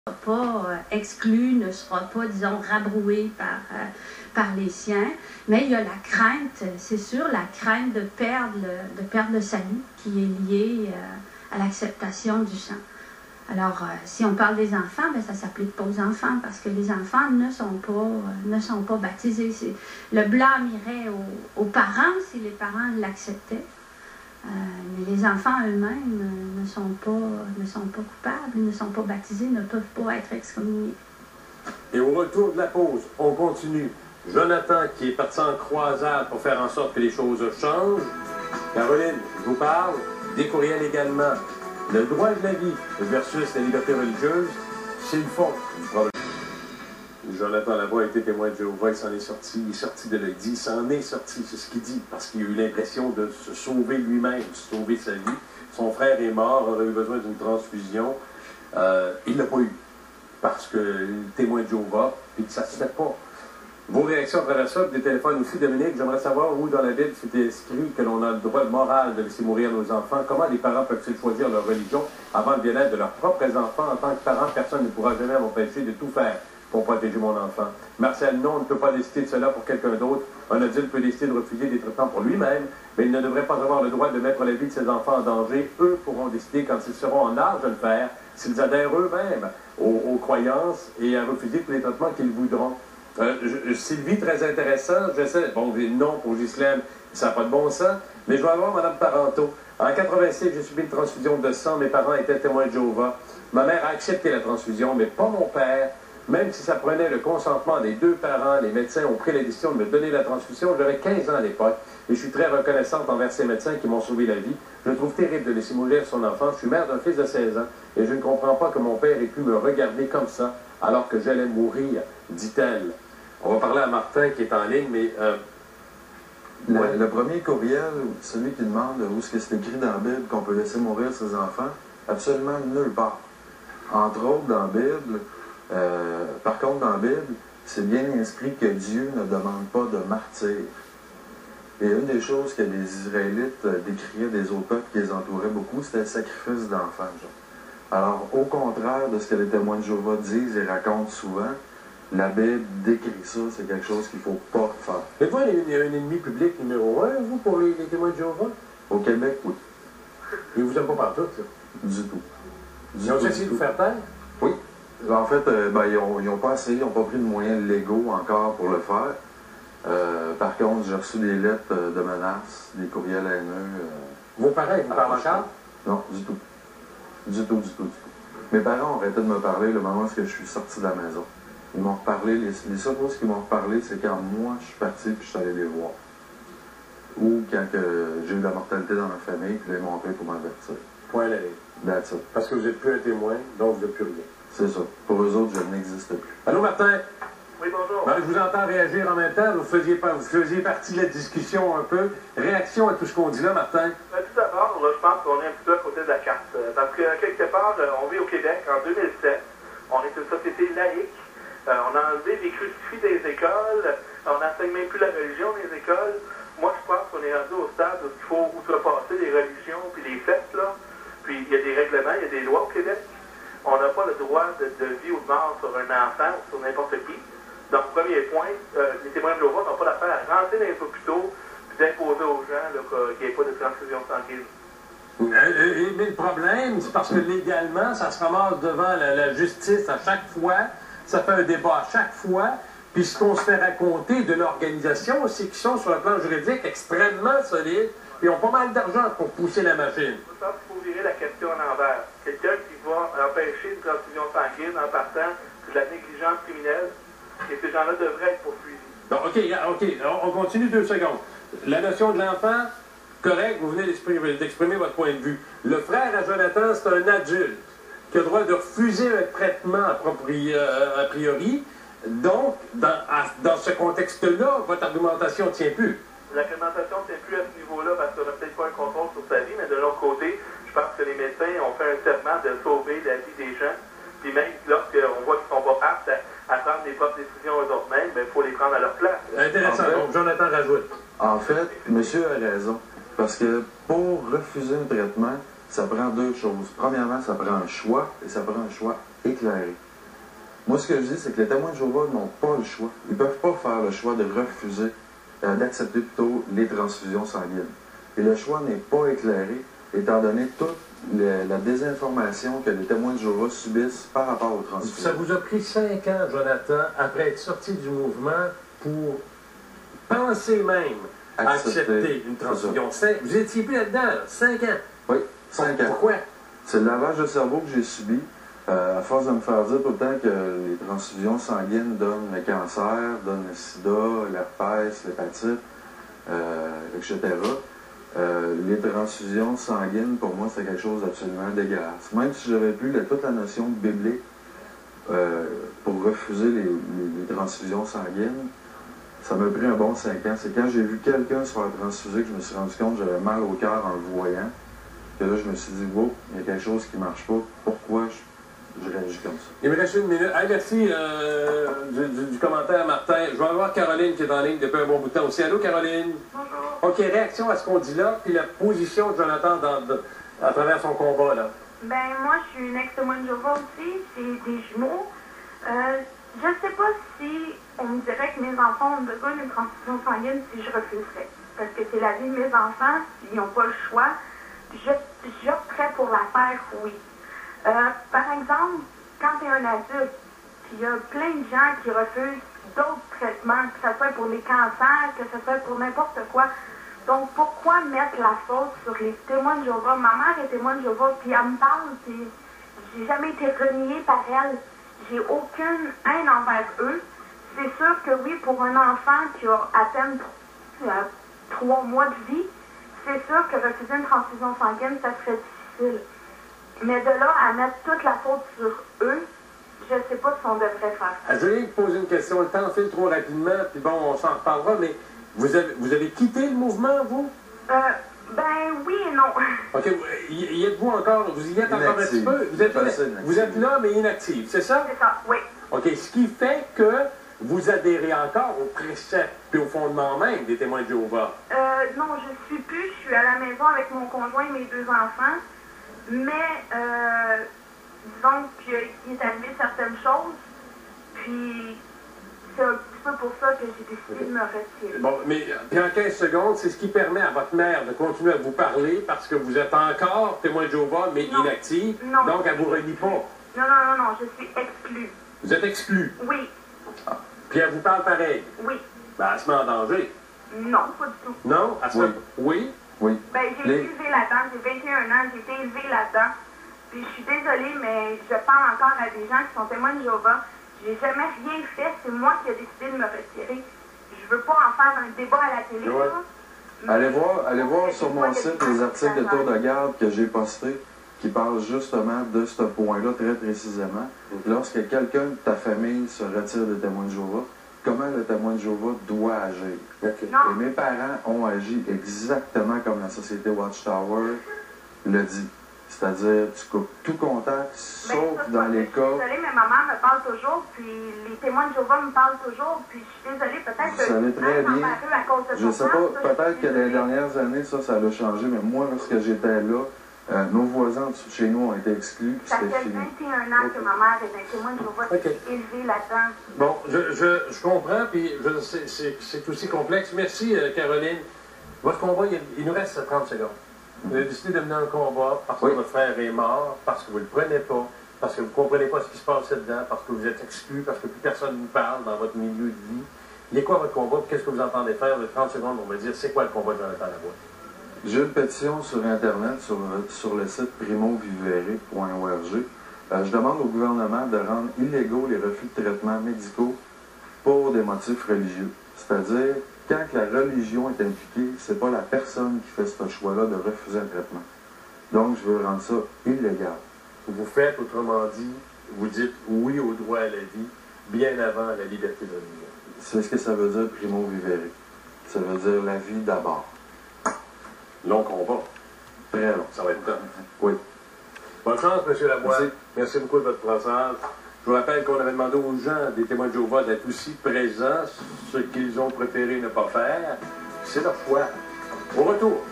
pas exclu, ne sera pas, disons, rabroué par les siens. Mais il y a la crainte, c'est sûr, la crainte de perdre le salut qui est liée à l'acceptation du sang. Alors, si on parle des enfants, bien, ça ne s'applique pas aux enfants parce que les enfants ne sont pas baptisés. Le blâme irait aux parents si les parents l'acceptaient. Mais les enfants eux-mêmes ne sont pas coupables, ne sont pas baptisés, ne peuvent pas être excommuniés. Et au retour de la pause, on continue. Jonathan qui est parti en croisade pour faire en sorte que les choses changent. Caroline, je vous parle. Des courriels également. Le droit de la vie versus la liberté religieuse, c'est le fond du problème. Jonathan Lavoie a été témoin de Jéhovah, il s'en est sorti, il est sorti de l'aide, il s'en est sorti, c'est ce qu'il dit, parce qu'il a eu l'impression de se sauver lui-même, de sauver sa vie. Son frère est mort, aurait eu besoin d'une transfusion, il ne l'a pas eu, parce que le témoin de Jéhovah, puis que ça ne se fait pas. Vos réactions à travers ça, des téléphones aussi, Dominique, j'aimerais savoir où dans la Bible c'était écrit que l'on a le droit moral de laisser mourir nos enfants. Comment les parents peuvent-ils choisir leur religion avant le bien-être de leurs propres enfants? En tant que parent, personne ne pourra jamais m'empêcher de tout faire pour protéger mon enfant. Marcel, non, on ne peut pas décider de cela pour quelqu'un d'autre. Un adulte peut décider de refuser des traitements pour lui-même, mais il ne devrait pas avoir le droit de mettre la vie de ses enfants en danger. Eux pourront décider quand ils seront en âge de le faire, s'ils adhèrent eux-mêmes aux croyances et à refuser tous les traitements qu'ils voudront. Sylvie, très intéressant, j'essaie, bon, non pour Ghislaine, ça n'a pas de bon sens, mais je vais avoir Mme Parenteau. En 86, j'ai subi une transfusion de sang, mes parents étaient témoins de Jéhovah. Ma mère a accepté la transfusion, mais pas mon père. Même si ça prenait le consentement des deux parents, les médecins ont pris la décision de me donner la transfusion. J'avais 15 ans à l'époque et je suis très reconnaissante envers ces médecins qui m'ont sauvé la vie. Je trouve terrible de laisser mourir son enfant. Je suis mère d'un fils de 16 ans et je ne comprends pas que mon père ait pu me regarder comme ça alors que j'allais mourir, dit-elle. On va parler à Martin qui est en ligne, mais... Le premier courriel, celui qui demande où est-ce que c'est écrit dans la Bible qu'on peut laisser mourir ses enfants, absolument nulle part. Entre autres, dans la Bible, par contre, dans la Bible, c'est bien inscrit que Dieu ne demande pas de martyrs. Et une des choses que les Israélites décriaient des autres peuples qui les entouraient beaucoup, c'était le sacrifice d'enfants. Alors, au contraire de ce que les témoins de Jéhovah disent et racontent souvent, la Bible décrit ça, c'est quelque chose qu'il ne faut pas faire. Êtes-vous un ennemi public numéro 1, vous, pour les témoins de Jéhovah? Au Québec, oui. Ils ne vous aiment pas partout, ça? Du tout. Ils ont essayé de vous faire taire? Oui. En fait, ils n'ont pas essayé, ils n'ont pas pris de moyens légaux encore pour le faire. Par contre, j'ai reçu des lettres de menaces, des courriels haineux. Vos parents, ils vous parlent encore? Non, du tout. Du tout. Mes parents ont arrêté de me parler le moment où je suis sorti de la maison. Ils m'ont reparlé, les seules choses qu'ils m'ont reparlé, c'est quand moi je suis parti puis je suis allé les voir. Ou quand j'ai eu de la mortalité dans ma famille, puis là, ils m'ont appelé pour m'avertir. Point la ligne. That's it. Parce que vous n'êtes plus un témoin, donc vous n'êtes plus rien. C'est ça. Pour eux autres, je n'existe plus. Allô, Martin? Oui, bonjour. Ben, je vous entends réagir en même temps. Vous faisiez partie de la discussion un peu. Réaction à tout ce qu'on dit là, Martin? Tout d'abord, je pense qu'on est un petit peu à côté de la carte. Parce que, quelque part, on vit au Québec en 2007. On est une société laïque. On a enlevé les crucifix des écoles. On n'enseigne même plus la religion des écoles. Moi, je pense qu'on est rendu au stade où il faut outrepasser les religions puis les fêtes, là. Puis, il y a des règlements, il y a des lois au Québec. On n'a pas le droit de vie ou de mort sur un enfant ou sur n'importe qui. Donc, premier point, les témoins de Jéhovah n'ont pas l'affaire à rentrer dans les hôpitaux puis d'imposer aux gens qu'il n'y ait pas de transfusion sanguine. Mais le problème, c'est parce que légalement, ça se ramasse devant la justice à chaque fois. Ça fait un débat à chaque fois. Puis ce qu'on se fait raconter de l'organisation, c'est qu'ils sont sur le plan juridique extrêmement solides. Puis ils ont pas mal d'argent pour pousser la machine. Je pense qu'il faut virer la question à l'envers. Quelqu'un qui va empêcher une transfusion sanguine en partant de la négligence criminelle, et ces gens-là devraient être poursuivis. Bon, OK, on continue 2 secondes. La notion de l'enfant, correct, vous venez d'exprimer votre point de vue. Le frère à Jonathan, c'est un adulte qui a le droit de refuser un traitement a priori. Donc, dans ce contexte-là, votre argumentation ne tient plus. L'argumentation ne tient plus à ce niveau-là parce qu'on n'a peut-être pas un contrôle sur sa vie, mais de l'autre côté, je pense que les médecins ont fait un serment de sauver la vie des gens. Puis même lorsqu'on voit qu'ils ne sont pas aptes à prendre des propres décisions eux-mêmes, il faut les prendre à leur place. Intéressant. En fait, donc, Jonathan rajoute. En fait, monsieur a raison. Parce que pour refuser un traitement, ça prend 2 choses. Premièrement, ça prend un choix, et ça prend un choix éclairé. Moi, ce que je dis, c'est que les témoins de Jéhovah n'ont pas le choix. Ils ne peuvent pas faire le choix de refuser, d'accepter plutôt les transfusions sanguines. Et le choix n'est pas éclairé, étant donné toute la désinformation que les témoins de Jéhovah subissent par rapport aux transfusions. Ça vous a pris 5 ans, Jonathan, après être sorti du mouvement, pour penser même à accepter une transfusion. Vous étiez plus là-dedans, 5 ans. Oui, 5 ans. Pourquoi? C'est le lavage de cerveau que j'ai subi. À force de me faire dire tout le temps que les transfusions sanguines donnent le cancer, donnent le sida, l'herpès, l'hépatite, etc. Les transfusions sanguines, pour moi, c'est quelque chose d'absolument dégueulasse. Même si j'avais plus toute la notion biblique pour refuser les transfusions sanguines, ça m'a pris un bon 5 ans. C'est quand j'ai vu quelqu'un se faire transfuser que je me suis rendu compte que j'avais mal au cœur en le voyant. Que là, je me suis dit, wow, il y a quelque chose qui ne marche pas. Pourquoi je réagis comme ça? Il me reste une minute. Hey, merci du commentaire, Martin. Je vais avoir Caroline qui est en ligne depuis un bon bout de temps aussi. Allô, Caroline? Bonjour. OK, réaction à ce qu'on dit là, puis la position de Jonathan à travers son combat, là. Ben, moi, je suis une ex-témoin de Jéhovah aussi. J'ai des jumeaux. Je ne sais pas si on me dirait que mes enfants ont besoin d'une transfusion sanguine si je refuserais. Parce que c'est la vie de mes enfants, ils n'ont pas le choix. J'opterais pour la faire, oui. Par exemple, quand tu es un adulte, il y a plein de gens qui refusent d'autres traitements, que ce soit pour les cancers, que ce soit pour n'importe quoi. Donc, pourquoi mettre la faute sur les témoins de Jéhovah? Ma mère est témoin de Jéhovah, puis elle me parle, puis j'ai jamais été reniée par elle. J'ai aucune haine envers eux. C'est sûr que oui, pour un enfant qui a à peine 3 mois de vie, c'est sûr que refuser une transfusion sanguine, ça serait difficile. Mais de là à mettre toute la faute sur eux, je ne sais pas si on devrait faire ça. Je vais vous poser une question. Le temps file trop rapidement, puis bon, on s'en reparlera, mais vous avez quitté le mouvement, vous? Ben oui et non. OK. Y êtes-vous encore? Vous y êtes encore un petit peu? Vous êtes là, mais inactif, c'est ça? C'est ça, oui. OK. Ce qui fait que vous adhérez encore aux préceptes et au fondement même des témoins de Jéhovah? Non, je ne suis plus. Je suis à la maison avec mon conjoint et mes 2 enfants. Mais, disons qu'il est arrivé certaines choses. Puis, c'est un petit peu pour ça que j'ai décidé de me retirer. Bon, mais puis en 15 secondes, c'est ce qui permet à votre mère de continuer à vous parler parce que vous êtes encore témoin de Jéhovah, mais inactive. Non. Donc, elle ne vous relie pas. Non, je suis exclue. Vous êtes exclu. Oui. Puis elle vous parle pareil. Oui. Ben, elle se met en danger. Non, pas du tout. Non? Elle se met... Oui? Oui. Ben, j'ai été élevée là-dedans. J'ai 21 ans, j'ai été élevée là-dedans. Puis je suis désolée, mais je parle encore à des gens qui sont témoins de Jéhovah. J'ai jamais rien fait. C'est moi qui ai décidé de me retirer. Je veux pas en faire un débat à la télé. Ouais. Allez voir sur mon site les articles de tour de garde que j'ai postés qui parlent justement de ce point-là très précisément. Lorsque quelqu'un de ta famille se retire des témoins de Jéhovah, comment le témoin de Jéhovah doit agir. Okay. Et mes parents ont agi exactement comme la société Watchtower le dit. C'est-à-dire, tu coupes tout contact, sauf dans les cas... Je suis désolée, mais ma mère me parle toujours, puis les témoins de Jéhovah me parlent toujours, puis je suis désolée, peut-être que... Vous savez très bien. À cause de je ne sais pas, peut-être que les dernières années, ça a changé, mais moi, lorsque j'étais là, nos voisins chez nous ont été exclus, puis c'était fini. Ça fait 21 ans que ma mère est un témoin de Jéhovah, élevée là-dedans. Bon, je comprends, puis c'est aussi complexe. Merci, Caroline. Votre combat, il nous reste 30 secondes. Vous avez décidé de mener un combat parce que votre frère est mort, parce que vous ne le prenez pas, parce que vous ne comprenez pas ce qui se passe là-dedans, parce que vous êtes exclu, parce que plus personne ne vous parle dans votre milieu de vie. Il est quoi votre combat? Qu'est-ce que vous entendez faire? De 30 secondes, on va dire, c'est quoi le combat de Jonathan Laboite? J'ai une pétition sur Internet, sur le site primovivere.org. Je demande au gouvernement de rendre illégaux les refus de traitements médicaux pour des motifs religieux. C'est-à-dire, quand la religion est impliquée, c'est pas la personne qui fait ce choix-là de refuser un traitement. Donc, je veux rendre ça illégal. Vous faites, autrement dit, vous dites oui au droit à la vie, bien avant la liberté de religion. C'est ce que ça veut dire, primo vivere. Ça veut dire la vie d'abord. Long combat. Très long. Ça va être temps. Oui. Bonne chance, M. Laboite. Merci beaucoup de votre passage. Je vous rappelle qu'on avait demandé aux gens des témoins de Jéhovah d'être aussi présents, ce qu'ils ont préféré ne pas faire. C'est leur choix. Au retour.